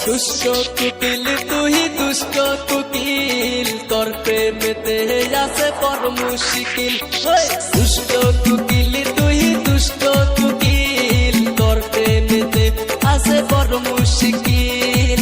দুষ্ট কুকিল তুই দুষ্ট কুকিল, তোর প্রেমেতে আছে বড় মুশকিল। দুষ্ট কুকিল তুই দুষ্ট কুকিল, তোর প্রেমেতে আছে বড় মুশকিল।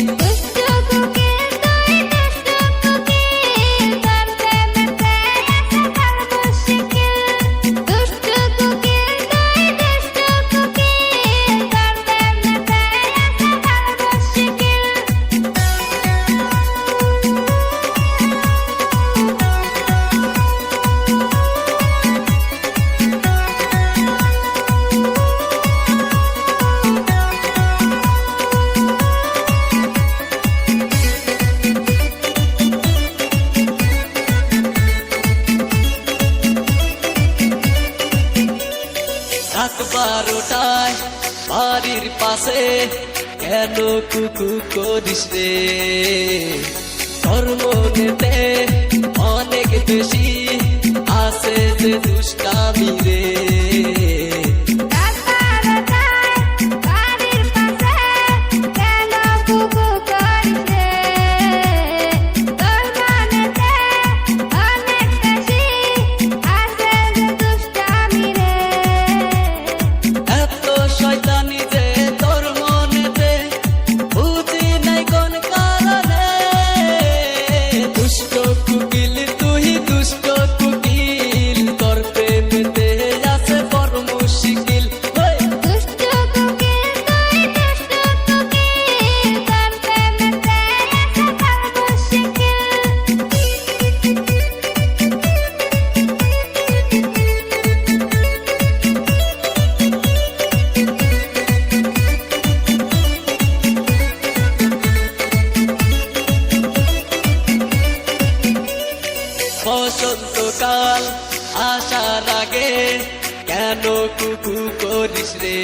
রাত 12টায় বাড়ির পাশে কেন কুকু করিস রে? তোর মনেতে অনেক বেশি আছে যে দুষ্টামি রে। বসন্তকাল আসার আগে কেন কুকু করিস রে?